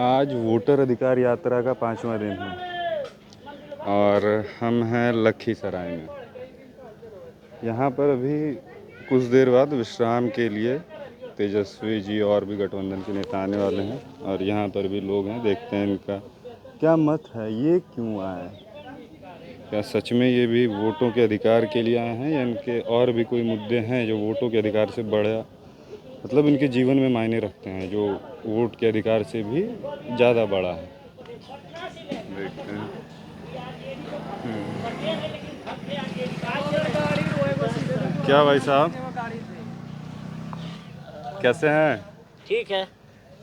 आज वोटर अधिकार यात्रा का 5वां दिन है और हम हैं लखीसराय में। यहाँ पर अभी कुछ देर बाद विश्राम के लिए तेजस्वी जी और भी गठबंधन के नेता आने वाले हैं और यहाँ पर भी लोग हैं। देखते हैं इनका क्या मत है, ये क्यों आए, क्या सच में ये भी वोटों के अधिकार के लिए आए हैं या इनके और भी कोई मुद्दे हैं जो वोटों के अधिकार से बढ़ा, मतलब इनके जीवन में मायने रखते हैं, जो वोट के अधिकार से भी ज़्यादा बड़ा है। देखते हैं। क्या भाई साहब, कैसे हैं? ठीक है।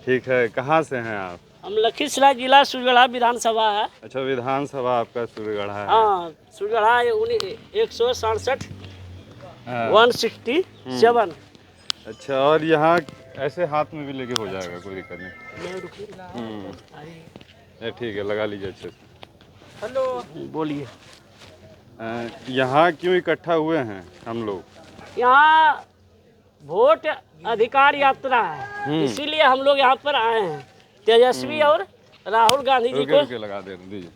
ठीक है। कहाँ से हैं आप? हम लखीसराय जिला सूर्यगढ़ा विधानसभा है। अच्छा, विधानसभा आपका सूर्यगढ़ा है। हाँ, सूर्यगढ़ा 167 हाँ। 167। अच्छा, और यहाँ ऐसे हाथ में भी लेके हो जाएगा, कोई दिक्कत नहीं। ठीक है, लगा लीजिए अच्छे से। हेलो, बोलिए। यहाँ क्यों इकट्ठा हुए हैं हम लोग? यहाँ वोट अधिकार यात्रा है, इसीलिए हम लोग यहाँ पर आए हैं। तेजस्वी और राहुल गांधी जी को लगा दे दीजिए।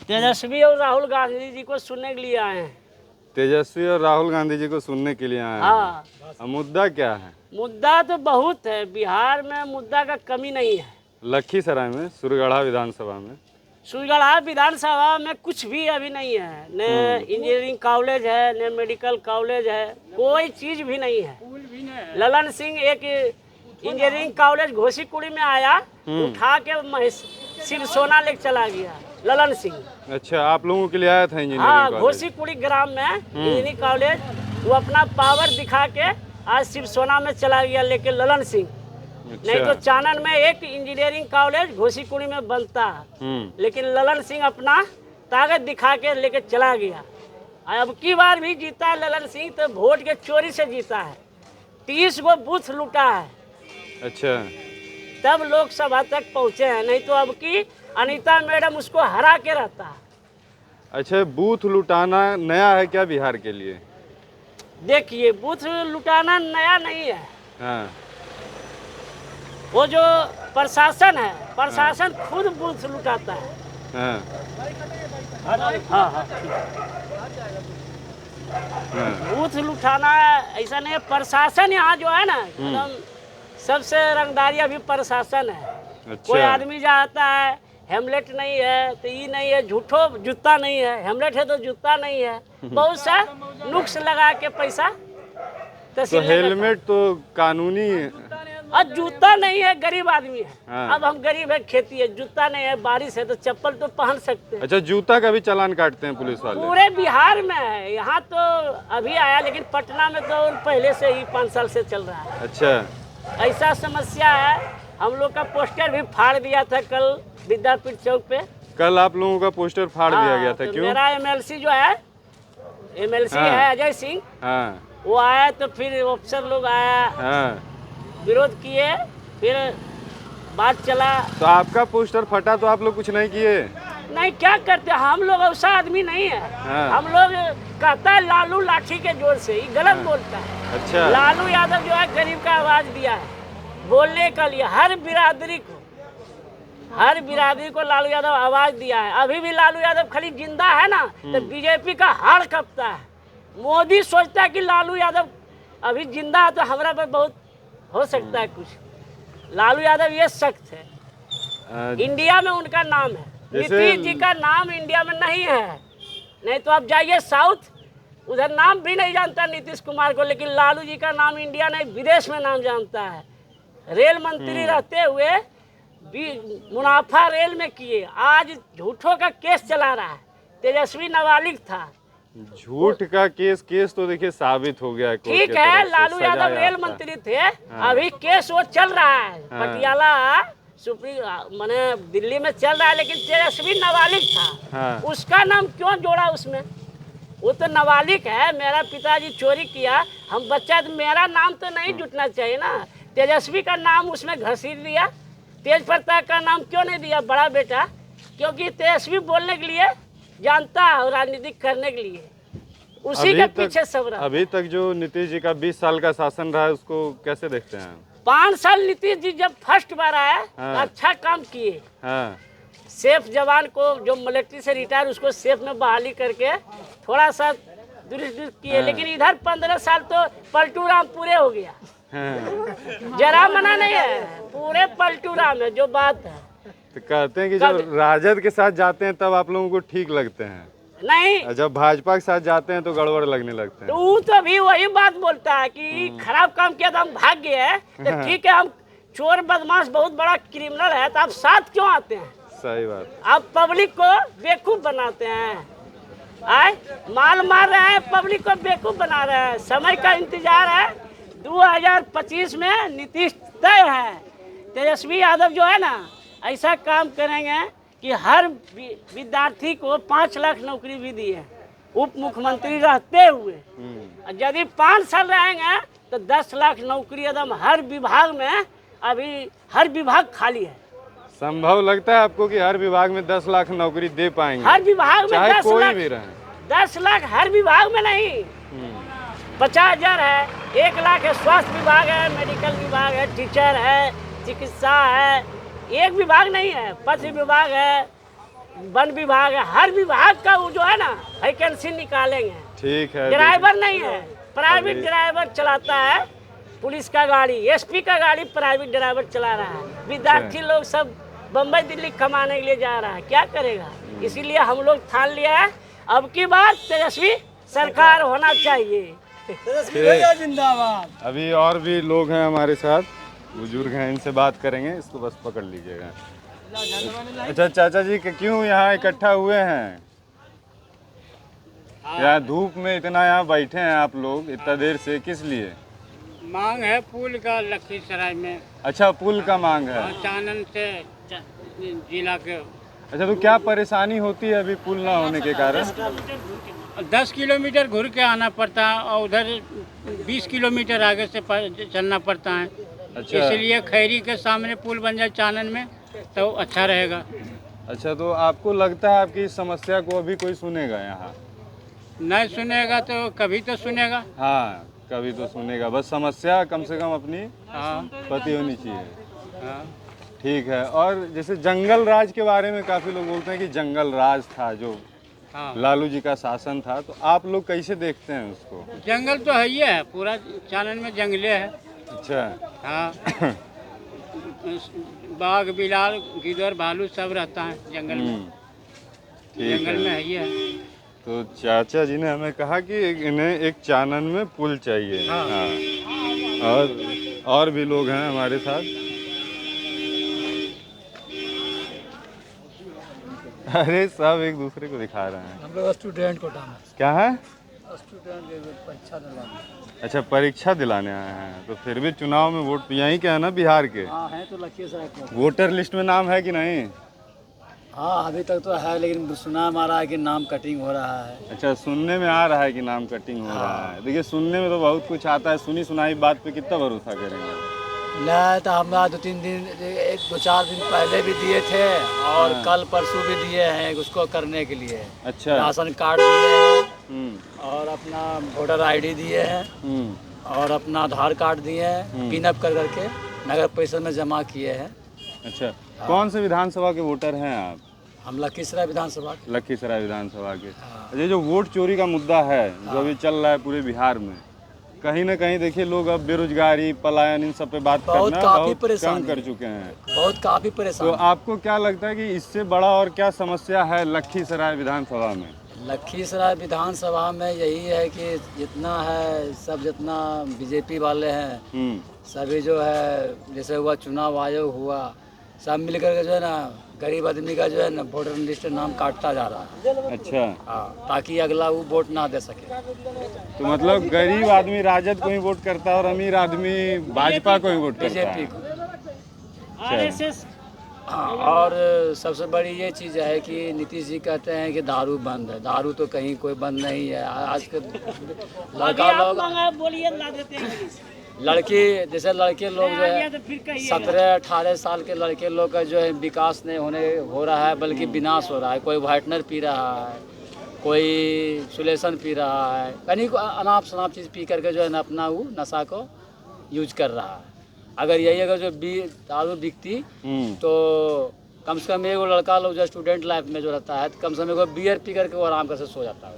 तेजस्वी और राहुल गांधी जी को सुनने के लिए आए हैं। तेजस्वी और राहुल गांधी जी को सुनने के लिए आए हैं। हाँ। मुद्दा क्या है? मुद्दा तो बहुत है, बिहार में मुद्दा का कमी नहीं है। लखीसराय में सूर्यगढ़ा विधानसभा में, सूर्यगढ़ा विधानसभा में कुछ भी अभी नहीं है। न इंजीनियरिंग कॉलेज है, न मेडिकल कॉलेज है, कोई चीज भी नहीं है। ललन सिंह एक इंजीनियरिंग कॉलेज घोसीकुड़ी में आया, उठा के सिरसोना लेके चला गया ललन सिंह। अच्छा, आप लोगों के लिए आया था इंजीनियरिंग हाँ, कॉलेज? घोसीकुड़ी ग्राम में इंजीनियरिंग कॉलेज, वो अपना पावर दिखा के आज सिरसोना में चला गया लेके ललन सिंह। अच्छा। नहीं तो चानन में एक इंजीनियरिंग कॉलेज घोसीकुड़ी में बनता है, लेकिन ललन सिंह अपना ताकत दिखा के लेके चला गया। अब की बार भी जीता है ललन सिंह, तो वोट के चोरी से जीता है। 30 गो बूथ लूटा है। अच्छा, तब लोकसभा तक पहुँचे हैं, नहीं तो अब की अनीता मैडम उसको हरा के रहता है। अच्छा, बूथ लुटाना नया है क्या बिहार के लिए? देखिए, बूथ लुटाना नया नहीं है। हाँ। वो जो प्रशासन है, प्रशासन खुद बूथ लुटाता है। हाँ। हाँ हाँ, बूथ लुटाना ऐसा नहीं है। प्रशासन यहाँ जो है ना, एकदम सबसे रंगदारी अभी प्रशासन है। अच्छा। कोई आदमी जाता है, हेमलेट नहीं है तो ये नहीं है, झूठो जूता नहीं है, हेमलेट है तो जूता नहीं है, बहुत सा नुक्स लगा के पैसा। तो हेलमेट तो कानूनी, और जूता नहीं है, गरीब आदमी है। हाँ। अब हम गरीब है, खेती है, जूता नहीं है, बारिश है तो चप्पल तो पहन सकते हैं। अच्छा, जूता का भी चालान काटते हैं पुलिस वाले? पूरे बिहार में है। यहाँ तो अभी आया, लेकिन पटना में तो पहले से ही 5 साल से चल रहा है। अच्छा, ऐसा समस्या है। हम लोग का पोस्टर भी फाड़ दिया था कल विद्यापीठ चौक पे। कल आप लोगों का पोस्टर फाड़ दिया गया था, तो क्यों? मेरा एमएलसी जो है, एमएलसी हाँ। है अजय सिंह, हाँ। वो आया तो फिर अफसर लोग आया, हाँ। विरोध किए, फिर बात चला। तो आपका पोस्टर फटा तो आप लोग कुछ नहीं किए? नहीं, क्या करते, हम लोग ऐसा आदमी नहीं है। हाँ। हम लोग कहता है लालू लाठी के जोर से, ये गलत बोलता है। अच्छा। लालू यादव जो है गरीब का आवाज दिया है बोलने के लिए, हर बिरादरी को लालू यादव आवाज दिया है। अभी भी लालू यादव खाली जिंदा है ना, तो बीजेपी का हार कांपता है। मोदी सोचता है कि लालू यादव अभी जिंदा है तो हमारा पर बहुत हो सकता है कुछ। लालू यादव ये सख्त है, इंडिया में उनका नाम है। नीतीश जी का नाम इंडिया में नहीं है। नहीं तो आप जाइए साउथ, उधर नाम भी नहीं जानता नीतीश कुमार को, लेकिन लालू जी का नाम इंडिया नहीं विदेश में नाम जानता है। रेल मंत्री रहते हुए भी मुनाफा रेल में किए, आज झूठों का केस चला रहा है। तेजस्वी नाबालिग था। झूठ का केस तो देखिए साबित हो गया। ठीक है, लालू यादव रेल मंत्री थे। हाँ। अभी केस वो चल रहा है। हाँ। पटियाला सुप्रीम माने दिल्ली में चल रहा है, लेकिन तेजस्वी नाबालिग था। हाँ। उसका नाम क्यों जोड़ा उसमें? वो तो नाबालिग है। मेरा पिताजी चोरी किया, हम बच्चा, तो मेरा नाम तो नहीं जुटना चाहिए ना। तेजस्वी का नाम उसमें घसीट दिया। तेज प्रताप का नाम क्यों नहीं दिया, बड़ा बेटा? क्योंकि तेजस्वी बोलने के लिए जानता है और राजनीति करने के लिए। उसी के पीछे सब रहा। अभी तक जो नीतीश जी का 20 साल का शासन रहा है उसको कैसे देखते हैं? 5 साल नीतीश जी जब फर्स्ट बार आए हाँ। तो अच्छा काम किए। हाँ सेफ जवान को जो मिलिट्री से रिटायर उसको सेफ में बहाली करके थोड़ा सा दुरुस्त किए। हाँ। लेकिन इधर 15 साल तो पलटू राम पूरे हो गया। हाँ। जरा मना नहीं है, पूरे पलटू राम है जो बात है। तो कहते हैं कि जब राजद के साथ जाते हैं तब आप लोगों को ठीक लगते हैं, नहीं और जब भाजपा के साथ जाते हैं तो गड़बड़ लगने लगते तो हैं। वो तो भी वही बात बोलता है कि खराब काम किया तो हम भाग गए हैं, तो ठीक है हम चोर बदमाश बहुत बड़ा क्रिमिनल है तो आप साथ क्यों आते हैं? सही बात। आप पब्लिक को बेवकूफ बनाते हैं, आए माल मार रहे हैं, पब्लिक को बेवकूफ बना रहे हैं। समय का इंतजार है, 2025 में नीतीश तय है। तेजस्वी यादव जो है ना ऐसा काम करेंगे कि हर विद्यार्थी को 5 लाख नौकरी भी दी है उप मुख्यमंत्री रहते हुए। और यदि 5 साल रहेंगे तो 10 लाख नौकरी एकदम हर विभाग में, अभी हर विभाग खाली है। संभव लगता है आपको कि हर विभाग में 10 लाख नौकरी दे पाएंगे? हर विभाग में चाहे 10 कोई लाख भी रहे। 10 लाख हर विभाग में नहीं, 50,000 है, 1 लाख है, स्वास्थ्य विभाग है, मेडिकल विभाग है, टीचर है, चिकित्सा है, एक विभाग नहीं है, पथ विभाग है, वन विभाग है। हर विभाग का वो जो है ना वैकेंसी निकालेंगे। ठीक है। ड्राइवर नहीं है, प्राइवेट ड्राइवर चलाता है, पुलिस का गाड़ी, एसपी का गाड़ी प्राइवेट ड्राइवर चला रहा है। विद्यार्थी लोग सब बम्बई दिल्ली कमाने के लिए जा रहा है, क्या करेगा? इसीलिए हम लोग ठान लिया है अब की बात तेजस्वी सरकार होना चाहिए। जिंदाबाद। अभी और भी लोग हैं हमारे साथ, बुजुर्ग हैं, इनसे बात करेंगे। इसको बस पकड़ लीजिएगा। अच्छा चाचा जी क्यों यहाँ इकट्ठा हुए हैं? यहाँ धूप में इतना यहाँ बैठे हैं आप लोग इतना देर से, किस लिए? मांग है पुल का लखीसराय में। अच्छा पुल का मांग है। चानन से जिला के। अच्छा तो क्या परेशानी होती है अभी पुल ना होने के कारण? 10 किलोमीटर घुर के आना पड़ता है और उधर 20 किलोमीटर आगे से चलना पड़ता है। अच्छा। इसलिए खैरी के सामने पुल बन जाए चानन में तो अच्छा रहेगा। अच्छा तो आपको लगता है आपकी इस समस्या को अभी कोई सुनेगा यहाँ? नहीं सुनेगा तो कभी तो सुनेगा। हाँ कभी तो सुनेगा, बस समस्या कम से कम अपनी हाँ पति होनी चाहिए। हाँ। ठीक है। और जैसे जंगल राज के बारे में काफ़ी लोग बोलते हैं कि जंगल राज था जो हाँ। लालू जी का शासन था, तो आप लोग कैसे देखते हैं उसको? जंगल तो है ही है, पूरा चानन में जंगले है। अच्छा। हाँ। बाघ बिलाल गिदर भालू सब रहता है जंगल में। ठीक जंगल में है। है ही है। तो चाचा जी ने हमें कहा कि इन्हें एक चानन में पुल चाहिए। हाँ। हाँ। और भी लोग हैं हमारे साथ। अरे सब एक दूसरे को दिखा रहे हैं। हम लोग स्टूडेंट को काम है। क्या है? स्टूडेंट परीक्षा दिलवाने। अच्छा परीक्षा दिलाने आए हैं, तो फिर भी चुनाव में वोट यहीं के है ना, बिहार के? हाँ है तो लखीसराय का। वोटर लिस्ट में नाम है कि नहीं? हाँ अभी तक तो है, लेकिन सुना हमारा है कि नाम कटिंग हो रहा है। अच्छा सुनने में आ रहा है कि नाम कटिंग हो रहा है। देखिए सुनने में तो बहुत कुछ आता है, सुनी सुनाई बात पे कितना भरोसा करेंगे? नहीं तो हम 2-3 दिन 2-4 दिन पहले भी दिए थे और कल परसों भी दिए हैं उसको करने के लिए। अच्छा। राशन कार्ड दिए हैं हम्म। और अपना वोटर आईडी दिए हैं और अपना आधार कार्ड दिए हैं, पिनअप कर करके नगर परिषद में जमा किए हैं। अच्छा कौन से विधानसभा के वोटर हैं आप? हम लखीसराय विधानसभा के। लखीसराय विधानसभा के। ये जो वोट चोरी का मुद्दा है जो अभी चल रहा है पूरे बिहार में, कहीं ना कहीं देखिए लोग अब बेरोजगारी पलायन इन सब पे बात करना बहुत कम कर चुके हैं। बहुत काफ़ी परेशान। तो आपको क्या लगता है कि इससे बड़ा और क्या समस्या है लखीसराय विधानसभा में? लखीसराय विधानसभा में यही है कि जितना है सब जितना बीजेपी वाले हैं सभी जो है, जैसे हुआ चुनाव आयोग हुआ, सब मिलकर के जो है ना गरीब आदमी का जो है ना वोटर लिस्ट नाम काटता जा रहा है। अच्छा। हाँ ताकि अगला वो वोट ना दे सके। तो मतलब गरीब आदमी राजद को ही वोट करता है और अमीर आदमी भाजपा को ही वोट करता है। बीजेपी को। आरएसएस। हाँ और सबसे बड़ी ये चीज़ है कि नीतीश जी कहते हैं कि दारू बंद है, दारू तो कहीं कोई बंद नहीं है। आज के लड़का लोग बोलिए ला देते हैं। लड़की जैसे लड़के लोग जो है 17-18 साल के लड़के लोग का जो है विकास नहीं हो रहा है बल्कि विनाश हो रहा है। कोई व्हाइटनर पी रहा है, कोई सुलेशन पी रहा है, कहीं को अनाप शनाप चीज़ पी करके जो है ना अपना वो नशा को यूज कर रहा है। अगर यही अगर जो दारू बिकती तो कम से कम एक लड़का लोग जो स्टूडेंट लाइफ में जो रहता है, तो कम से कम एक बियर पी करके वो आराम कर से सो जाता है।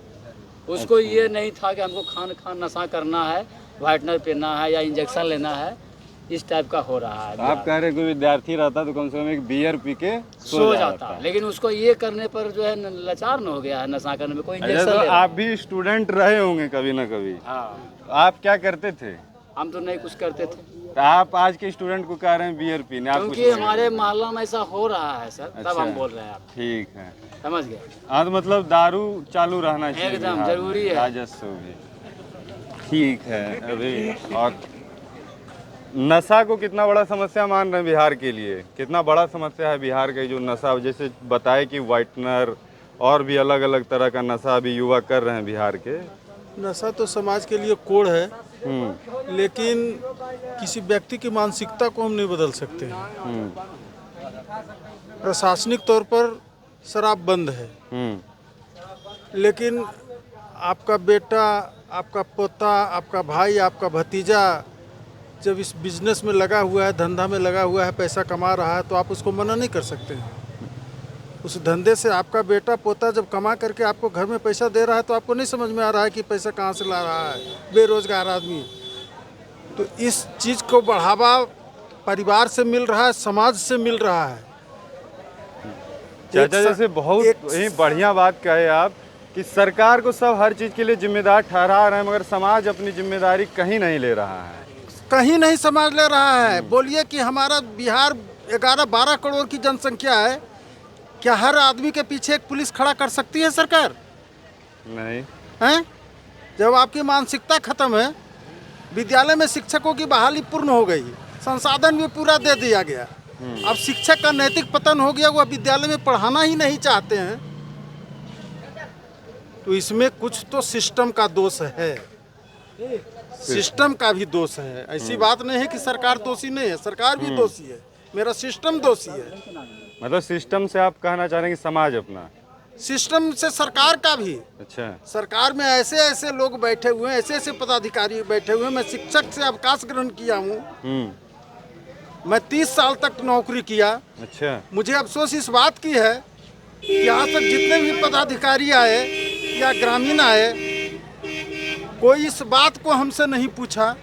उसको ये नहीं था कि हमको खान नशा करना है, वाइटनर पीना है या इंजेक्शन लेना है, इस टाइप का हो रहा है। आप कह रहे कोई विद्यार्थी रहता तो कम से कम एक बियर पी के सो जाता, लेकिन उसको ये करने पर जो है लाचार न हो गया है, नशा करने में कोई अच्छा, इंजेक्शन तो ले आप भी स्टूडेंट रहे होंगे कभी ना कभी। हाँ, आप क्या करते थे? हम तो नहीं कुछ करते थे, तो आप आज के स्टूडेंट को कह रहे हैं बियर पीने, आप कुछ क्योंकि नहीं हमारे मोहल्ला में ऐसा हो रहा है सर, तब अच्छा। हम बोल रहे हैं आप ठीक है। समझ गए। हाँ, तो मतलब दारू चालू रहना चाहिए एकदम बिहार में, जरूरी है। राजस्व भी ठीक है अभी। और नशा को कितना बड़ा समस्या मान रहे हैं बिहार के लिए? कितना बड़ा समस्या है बिहार का जो नशा, जैसे बताए कि वाइटनर और भी अलग अलग तरह का नशा अभी युवा कर रहे हैं बिहार के। नशा तो समाज के लिए कोड़ है, लेकिन किसी व्यक्ति की मानसिकता को हम नहीं बदल सकते हैं। प्रशासनिक तौर पर शराब बंद है, लेकिन आपका बेटा, आपका पोता, आपका भाई, आपका भतीजा जब इस बिजनेस में लगा हुआ है, धंधा में लगा हुआ है, पैसा कमा रहा है, तो आप उसको मना नहीं कर सकते हैं। उस धंधे से आपका बेटा पोता जब कमा करके आपको घर में पैसा दे रहा है, तो आपको नहीं समझ में आ रहा है कि पैसा कहाँ से ला रहा है बेरोजगार आदमी। तो इस चीज़ को बढ़ावा परिवार से मिल रहा है, समाज से मिल रहा है। चाचा जैसे बहुत ही बढ़िया बात कहे आप कि सरकार को सब हर चीज़ के लिए जिम्मेदार ठहरा रहे हैं, मगर समाज अपनी जिम्मेदारी कहीं नहीं ले रहा है। कहीं नहीं समाज ले रहा है। बोलिए कि हमारा बिहार 11-12 करोड़ की जनसंख्या है, क्या हर आदमी के पीछे एक पुलिस खड़ा कर सकती है सरकार? नहीं हैं? जब आपकी मानसिकता खत्म है, विद्यालय में शिक्षकों की बहाली पूर्ण हो गई, संसाधन भी पूरा दे दिया गया, अब शिक्षक का नैतिक पतन हो गया, वह विद्यालय में पढ़ाना ही नहीं चाहते हैं, तो इसमें कुछ तो सिस्टम का दोष है, सिस्टम का भी दोष है। ऐसी बात नहीं है कि सरकार दोषी नहीं है, सरकार भी दोषी है, मेरा सिस्टम दोषी है। मतलब सिस्टम से आप कहना चाह रहे हैं कि समाज अपना, सिस्टम से सरकार का भी। अच्छा, सरकार में ऐसे ऐसे लोग बैठे हुए हैं, ऐसे ऐसे पदाधिकारी बैठे हुए हैं। मैं शिक्षक से अवकाश ग्रहण किया हूँ, मैं 30 साल तक नौकरी किया। अच्छा, मुझे अफसोस इस बात की है कि यहाँ तक जितने भी पदाधिकारी आए या ग्रामीण आए, कोई इस बात को हमसे नहीं पूछा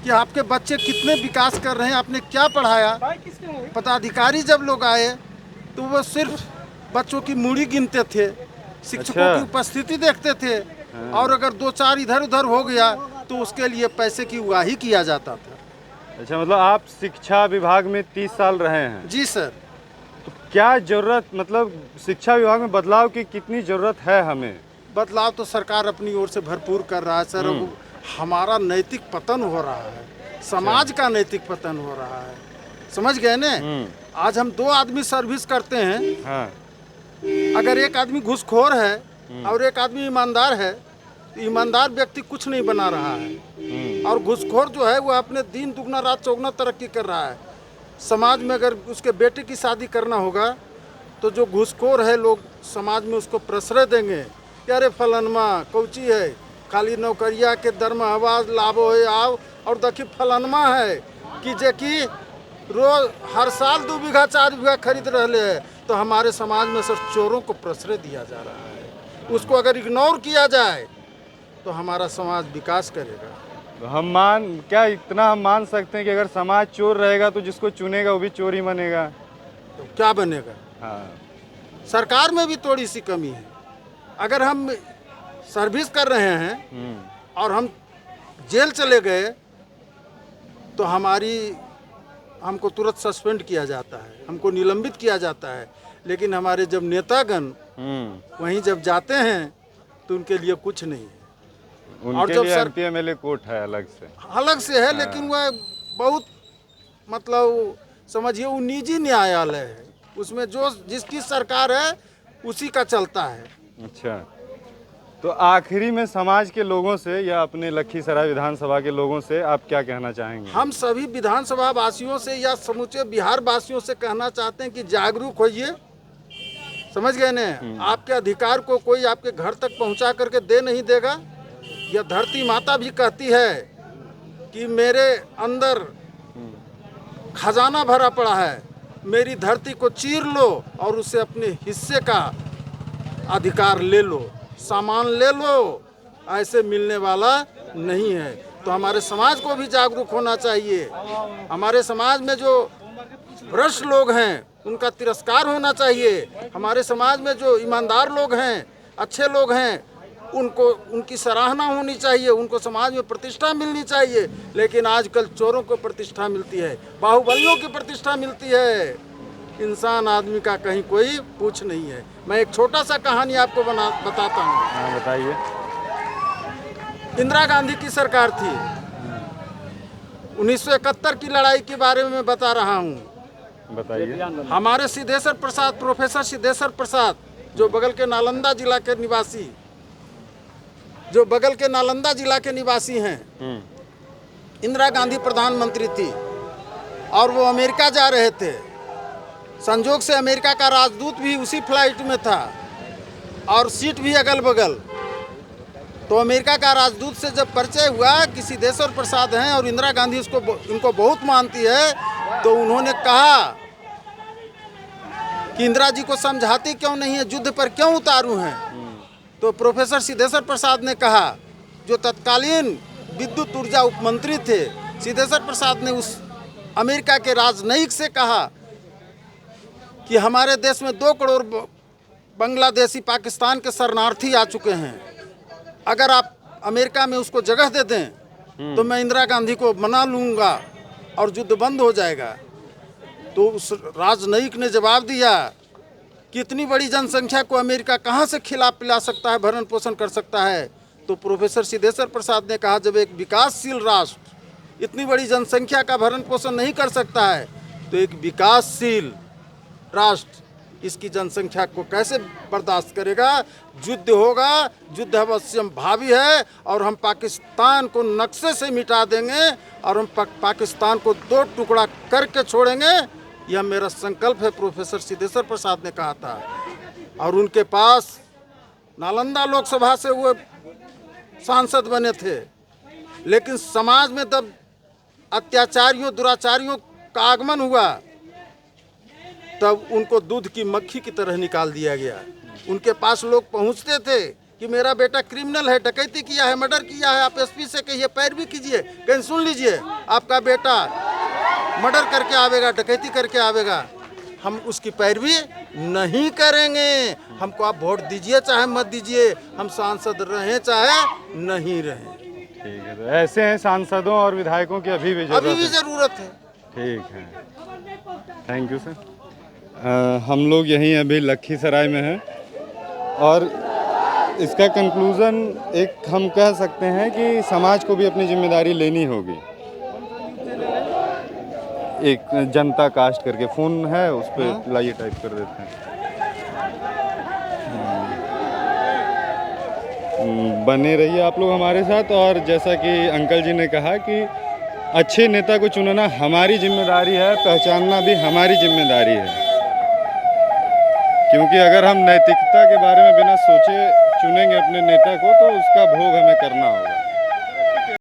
कि आपके बच्चे कितने विकास कर रहे हैं, आपने क्या पढ़ाया। पदाधिकारी जब लोग आए तो वो सिर्फ बच्चों की मूड़ी गिनते थे, शिक्षकों की उपस्थिति देखते थे, और अगर 2-4 इधर उधर हो गया तो उसके लिए पैसे की उगाही किया जाता था। अच्छा, मतलब आप शिक्षा विभाग में 30 साल रहे हैं? जी सर। तो क्या जरूरत, मतलब शिक्षा विभाग में बदलाव की कितनी जरूरत है हमें? बदलाव तो सरकार अपनी ओर से भरपूर कर रहा है सर। अब हमारा नैतिक पतन हो रहा है, समाज का नैतिक पतन हो रहा है, समझ गए ने? आज हम 2 आदमी सर्विस करते हैं, हाँ, अगर एक आदमी घूसखोर है और एक आदमी ईमानदार है, तो ईमानदार व्यक्ति कुछ नहीं बना रहा है, और घूसखोर जो है वो अपने दिन दुगना रात चौगुना तरक्की कर रहा है। समाज में अगर उसके बेटे की शादी करना होगा तो जो घूसखोर है, लोग समाज में उसको प्रश्रय देंगे कि अरे फलनमा कौची है, खाली नौकरिया के दरमा आवाज लाभो है आओ, और देखिए फलनमा है कि जे कि रोज हर साल 2 बीघा 4 बीघा खरीद रहे हैं। तो हमारे समाज में सर चोरों को प्रश्रय दिया जा रहा है, उसको अगर इग्नोर किया जाए तो हमारा समाज विकास करेगा। तो हम इतना हम मान सकते हैं कि अगर समाज चोर रहेगा तो जिसको चुनेगा वो भी चोर ही बनेगा? तो क्या बनेगा? हाँ, सरकार में भी थोड़ी सी कमी है। अगर हम सर्विस कर रहे हैं और हम जेल चले गए तो हमको तुरंत सस्पेंड किया जाता है, हमको निलंबित किया जाता है। लेकिन हमारे जब नेतागण वहीं जब जाते हैं तो उनके लिए कुछ नहीं है। उनके लिए एमपी एमएलए कोर्ट है अलग से है, लेकिन वह बहुत मतलब समझिए वो निजी न्यायालय है, उसमें जो जिसकी सरकार है उसी का चलता है। अच्छा, तो आखिरी में समाज के लोगों से या अपने लखीसराय विधानसभा के लोगों से आप क्या कहना चाहेंगे? हम सभी विधानसभा वासियों से या समूचे बिहार वासियों से कहना चाहते हैं कि जागरूक होइए, समझ गए ने? आपके अधिकार को कोई आपके घर तक पहुंचा करके दे नहीं देगा। यह धरती माता भी कहती है कि मेरे अंदर खजाना भरा पड़ा है, मेरी धरती को चीर लो और उसे अपने हिस्से का अधिकार ले लो, सामान ले लो, ऐसे मिलने वाला नहीं है। तो हमारे समाज को भी जागरूक होना चाहिए। हमारे समाज में जो भ्रष्ट लोग हैं उनका तिरस्कार होना चाहिए। हमारे समाज में जो ईमानदार लोग हैं, अच्छे लोग हैं, उनको उनकी सराहना होनी चाहिए, उनको समाज में प्रतिष्ठा मिलनी चाहिए। लेकिन आजकल चोरों को प्रतिष्ठा मिलती है, बाहुबलियों की प्रतिष्ठा मिलती है, इंसान आदमी का कहीं कोई पूछ नहीं है। मैं एक छोटा सा कहानी आपको बताता हूँ। हाँ बताइए। इंदिरा गांधी की सरकार थी, 1971 की लड़ाई के बारे में बता रहा हूँ। बताइए। हमारे सिद्धेश्वर प्रसाद, प्रोफेसर सिद्धेश्वर प्रसाद, जो बगल के नालंदा जिला के निवासी हैं, इंदिरा गांधी प्रधानमंत्री थी और वो अमेरिका जा रहे थे। संजोग से अमेरिका का राजदूत भी उसी फ्लाइट में था और सीट भी अगल बगल। तो अमेरिका का राजदूत से जब परिचय हुआ कि सिद्धेश्वर प्रसाद हैं और इंदिरा गांधी इनको बहुत मानती है, तो उन्होंने कहा कि इंदिरा जी को समझाती क्यों नहीं है, युद्ध पर क्यों उतारू हैं। तो प्रोफेसर सिद्धेश्वर प्रसाद ने कहा, जो तत्कालीन विद्युत ऊर्जा उपमंत्री थे, सिद्धेश्वर प्रसाद ने उस अमेरिका के राजनयिक से कहा कि हमारे देश में 2 करोड़ बांग्लादेशी पाकिस्तान के शरणार्थी आ चुके हैं, अगर आप अमेरिका में उसको जगह दे दें तो मैं इंदिरा गांधी को मना लूँगा और युद्ध बंद हो जाएगा। तो उस राजनयिक ने जवाब दिया कि इतनी बड़ी जनसंख्या को अमेरिका कहाँ से खिला पिला सकता है, भरण पोषण कर सकता है। तो प्रोफेसर सिद्धेश्वर प्रसाद ने कहा, जब एक विकासशील राष्ट्र इतनी बड़ी जनसंख्या का भरण पोषण नहीं कर सकता है, तो एक विकासशील राष्ट्र इसकी जनसंख्या को कैसे बर्दाश्त करेगा। युद्ध होगा, युद्ध अवश्य भावी है और हम पाकिस्तान को नक्शे से मिटा देंगे और हम पाकिस्तान को 2 टुकड़ा करके छोड़ेंगे, यह मेरा संकल्प है, प्रोफेसर सिद्धेश्वर प्रसाद ने कहा था। और उनके पास नालंदा लोकसभा से वो सांसद बने थे। लेकिन समाज में जब अत्याचारियों, दुराचारियों का आगमन हुआ, तब उनको दूध की मक्खी की तरह निकाल दिया गया। उनके पास लोग पहुंचते थे कि मेरा बेटा क्रिमिनल है, डकैती किया है, मर्डर किया है, आप एसपी से कहिए, पैरवी कीजिए, कहीं सुन लीजिए, आपका बेटा मर्डर करके आवेगा, डकैती करके आवेगा, हम उसकी पैरवी नहीं करेंगे। हमको आप वोट दीजिए चाहे मत दीजिए, हम सांसद रहें चाहे नहीं रहें। ठीक है, तो ऐसे हैं सांसदों और विधायकों की अभी भी ज़रूरत है। ठीक है, थैंक यू सर। हम लोग यहीं अभी लखीसराय में हैं और इसका कंक्लूज़न एक हम कह सकते हैं कि समाज को भी अपनी जिम्मेदारी लेनी होगी। एक जनता कास्ट करके फ़ोन है, उस पर लाइए, टाइप कर देते हैं। बने रहिए आप लोग हमारे साथ। और जैसा कि अंकल जी ने कहा कि अच्छे नेता को चुनना हमारी जिम्मेदारी है, पहचानना भी हमारी जिम्मेदारी है, क्योंकि अगर हम नैतिकता के बारे में बिना सोचे चुनेंगे अपने नेता को तो उसका भोग हमें करना होगा।